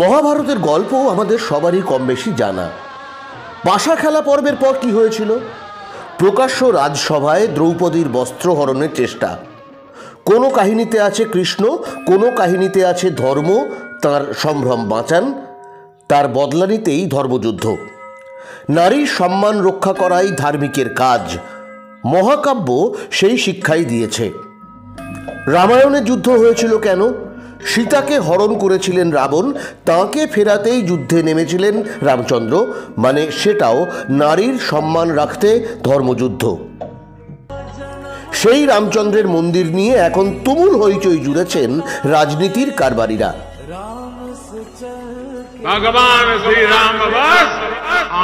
মহাভারতের গল্প আমাদের সবারই কম বেশি জানা। পাশা খেলা পর্বের পর কি হয়েছিল? প্রকাশ্য রাজসভায় দ্রৌপদীর বস্ত্রহরণের চেষ্টা। কোনো কাহিনীতে আছে কৃষ্ণ, কোনো কাহিনীতে আছে ধর্ম তার সম্ভ্রম বাঁচান, তার বদলা নিতেই ধর্মযুদ্ধ। নারীর সম্মান রক্ষা করাই ধার্মিকের কাজ। মহাকাব্য সেই শিক্ষাই দিয়েছে। রামায়ণে যুদ্ধ হয়েছিল কেন? সীতাকে হরণ করেছিলেন রাবণ, তাঁকে ফেরাতেই যুদ্ধে নেমেছিলেন রামচন্দ্র, মানে সেটাও নারীর সম্মান রাখতে ধর্মযুদ্ধ। সেই রামচন্দ্রের মন্দির নিয়ে এখন তুমুল হইচই জুড়েছেন রাজনীতির কারবারিরা। ভগবান শ্রীরাম বস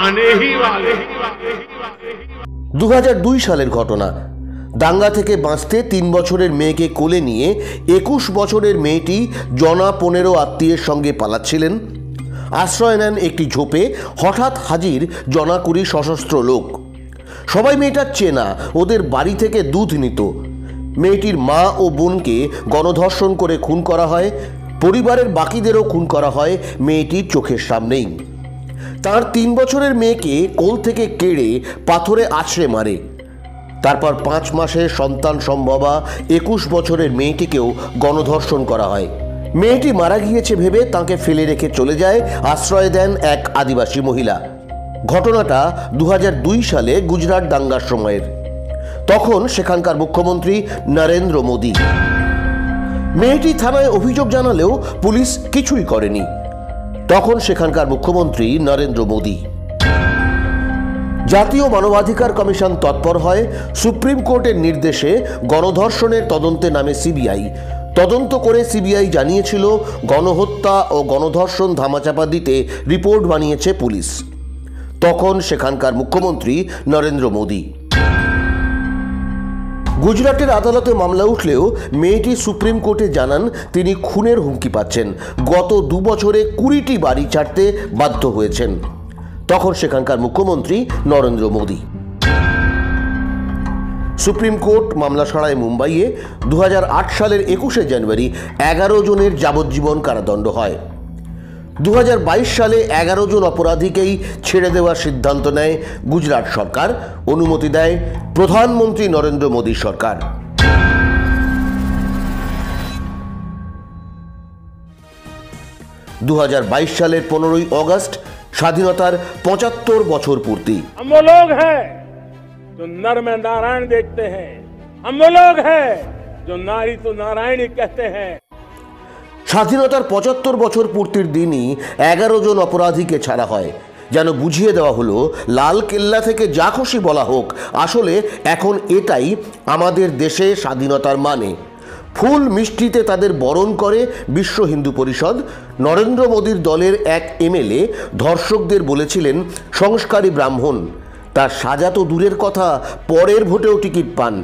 আনে হি ওয়ালে। 2002 সালের ঘটনা। দাঙ্গা থেকে বাঁচতে 3 বছরের মেয়েকে কোলে নিয়ে 21 বছরের মেয়েটি জনা 15 আত্মীয়ের সঙ্গে পালাচ্ছিলেন। আশ্রয় নেন একটি ঝোপে। হঠাৎ হাজির জনা 20 সশস্ত্র লোক। সবাই মেয়েটার চেনা, ওদের বাড়ি থেকে দুধ নিত। মেয়েটির মা ও বোনকে গণধর্ষণ করে খুন করা হয়। পরিবারের বাকিদেরও খুন করা হয় মেয়েটির চোখের সামনেই। তার 3 বছরের মেয়েকে কোল থেকে কেড়ে পাথরে আছড়ে মারে। তারপর 5 মাসের সন্তান সম্ভবা 21 বছরের মেয়েটিকেও গণধর্ষণ করা হয়। মেয়েটি মারা গিয়েছে ভেবে তাকে ফেলে রেখে চলে যায়। আশ্রয় দেন এক আদিবাসী মহিলা। ঘটনাটা 2002 সালে গুজরাট দাঙ্গার সময়ের। তখন সেখানকার মুখ্যমন্ত্রী নরেন্দ্র মোদী। মেয়েটি থানায় অভিযোগ জানালেও পুলিশ কিছুই করেনি। তখন সেখানকার মুখ্যমন্ত্রী নরেন্দ্র মোদী। জাতীয় মানবাধিকার কমিশন তৎপর হয়। সুপ্রিম কোর্টের নির্দেশে গণধর্ষণের তদন্তে নামে সিবিআই। তদন্ত করে সিবিআই জানিয়েছিল গণহত্যা ও গণধর্ষণ ধামাচাপা দিতে রিপোর্ট বানিয়েছে পুলিশ। তখন সেখানকার মুখ্যমন্ত্রী নরেন্দ্র মোদী। গুজরাটের আদালতে মামলা উঠলেও মেয়েটি সুপ্রিম কোর্টে জানান তিনি খুনের হুমকি পাচ্ছেন। গত 2 বছরে 20টি বাড়ি ছাড়তে বাধ্য হয়েছেন। তখন সেখানকার মুখ্যমন্ত্রী নরেন্দ্র মোদী। সুপ্রিম কোর্ট মামলা সরায় মুম্বাইয়ে। 2008 সালের 21শে জানুয়ারি 11 জনের যাবজ্জীবন কারাদণ্ড হয়। 2022 সালে 11 জন অপরাধীকেই ছেড়ে দেওয়ার সিদ্ধান্ত নেয় গুজরাট সরকার। অনুমতি দেয় প্রধানমন্ত্রী নরেন্দ্র মোদী সরকার। 2022 সালের 15ই অগস্ট স্বাধীনতার 75 বছর পূর্তি। हम वो लोग हैं जो नर में नारायण देखते हैं। हम वो लोग हैं जो नारी तो नारायणी कहते हैं। স্বাধীনতার 75 বছর পূর্তির দিনই 11 জন অপরাধীকে ছাড়া হয়। যেন বুঝিয়ে দেওয়া হলো লাল কেল্লা থেকে যা খুশি বলা হোক, আসলে এখন এটাই আমাদের দেশে স্বাধীনতার মানে। ফুল মিষ্টিতে তাদের বরণ করে বিশ্ব হিন্দু পরিষদ। নরেন্দ্র মোদীর দলের এক এমএলএ ধর্ষকদের বলেছিলেন সংস্কারী ব্রাহ্মণ। তার সাজা তো দূরের কথা, পরের ভোটেও টিকিট পান।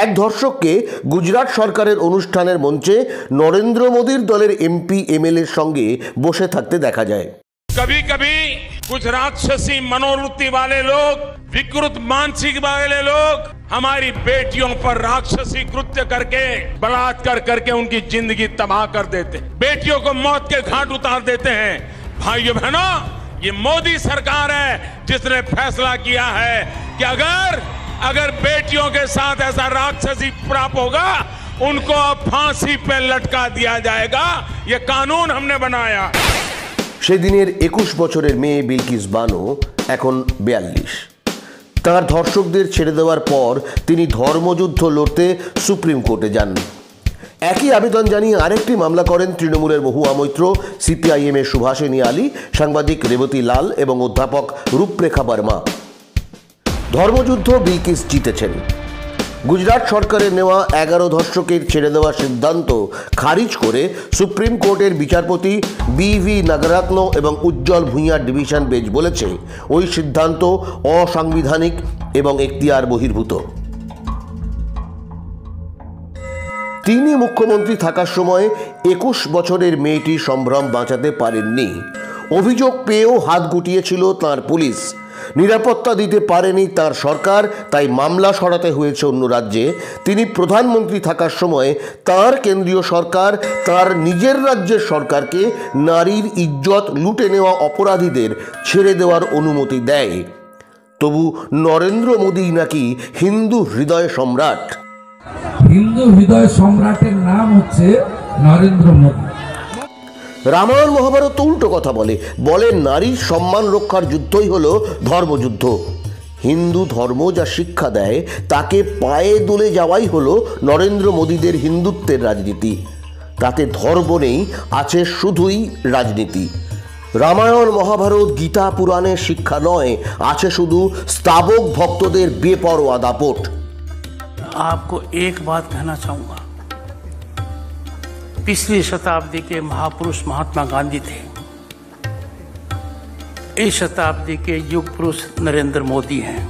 এক ধর্ষককে গুজরাট সরকারের অনুষ্ঠানের মঞ্চে নরেন্দ্র মোদীর দলের এমপি এমএলএর সঙ্গে বসে থাকতে দেখা যায়। कभी कभी कुछ राक्षसी मनोवृत्ति वाले लोग, विकृत मानसिक वाले लोग हमारी बेटियों पर राक्षसी कृत्य करके बलात्कार करके उनकी जिंदगी तबाह कर देते, बेटियों को मौत के घाट उतार देते हैं। भाइयों बहनों, ये मोदी सरकार है जिसने फैसला किया है कि अगर बेटियों के साथ ऐसा राक्षसी प्राप होगा, उनको अब फांसी पे लटका दिया जाएगा। ये कानून हमने बनाया। সেদিনের 21 বছরের মেয়ে বিলকিস বানো এখন 42। তার ধর্ষকদের ছেড়ে দেওয়ার পর তিনি ধর্মযুদ্ধ লড়তে সুপ্রিম কোর্টে যান। একই আবেদন জানিয়ে আরেকটি মামলা করেন তৃণমূলের মহুয়া মৈত্র, সিপিআইএমের সুভাষিনী আলী, সাংবাদিক রেবতী লাল এবং অধ্যাপক রূপরেখা বর্মা। ধর্মযুদ্ধ বিলকিস জিতেছেন। গুজরাট সরকারের নেওয়া 11 ধর্ষকের ছেড়ে দেওয়ার সিদ্ধান্ত খারিজ করে সুপ্রিম কোর্টের বিচারপতি বি.ভি. নাগরত্ন এবং উজ্জ্বল ভূঁইয়ার ডিভিশন বেঞ্চ বলেছে ওই সিদ্ধান্ত অসাংবিধানিক এবং এখতিয়ার বহির্ভূত। তিনি মুখ্যমন্ত্রী থাকার সময় 21 বছরের মেয়েটি সম্ভ্রম বাঁচাতে পারেননি। অভিযোগ পেয়েও হাত গুটিয়েছিল তার পুলিশ। নিরাপত্তা দিতে পারেনি তার সরকার, তাই মামলা সরাতে হয়েছে অন্য রাজ্যে। তিনি প্রধানমন্ত্রী থাকার সময় তার কেন্দ্রীয় সরকার তার নিজের রাজ্যের সরকারকে নারীর ইজ্জত লুটে নেওয়া অপরাধীদের ছেড়ে দেওয়ার অনুমতি দেয়। তবু নরেন্দ্র মোদী নাকি হিন্দু হৃদয় সম্রাট। হিন্দু হৃদয় সম্রাটের নাম হচ্ছে নরেন্দ্র মোদী। রামায়ণ মহাভারত তো উল্টো কথা বলে নারীর সম্মান রক্ষার যুদ্ধই হলো ধর্মযুদ্ধ। হিন্দু ধর্ম যা শিক্ষা দেয় তাকে পায়ে দোলে যাওয়াই হলো নরেন্দ্র মোদীদের হিন্দুত্বের রাজনীতি। তাতে ধর্ম নেই, আছে শুধুই রাজনীতি। রামায়ণ মহাভারত গীতা পুরাণের শিক্ষা নয়, আছে শুধু স্তাবক ভক্তদের বেপরোয়া দাপট। आपको एक बात कहना चाहूंगा, पिछली शताब्दी के महापुरुष महात्मा गांधी थे, इस शताब्दी के युग पुरुष नरेंद्र मोदी हैं।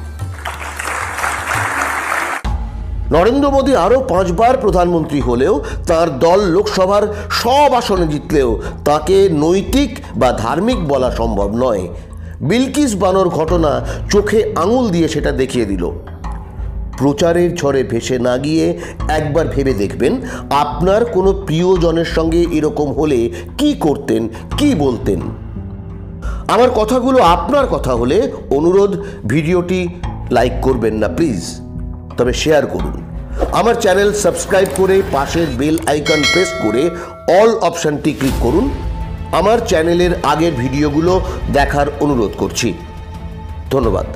নরেন্দ্র মোদী আরও 5 বার প্রধানমন্ত্রী হলেও তার দল লোকসভার সব আসনে জিতলেও তাকে নৈতিক বা ধার্মিক বলা সম্ভব নয়। বিলকিস বানোর ঘটনা চোখে আঙুল দিয়ে সেটা দেখিয়ে দিল। প্রচারের ঝড়ে ভেসে না গিয়ে একবার ভেবে দেখবেন আপনার কোনো প্রিয়জনের সঙ্গে এরকম হলে কি করতেন, কি বলতেন। আমার কথাগুলো আপনার কথা হলে অনুরোধ, ভিডিওটি লাইক করবেন না প্লিজ, তবে শেয়ার করুন। আমার চ্যানেল সাবস্ক্রাইব করে পাশের বেল আইকন প্রেস করে অল অপশানটি ক্লিক করুন। আমার চ্যানেলের আগের ভিডিওগুলো দেখার অনুরোধ করছি। ধন্যবাদ।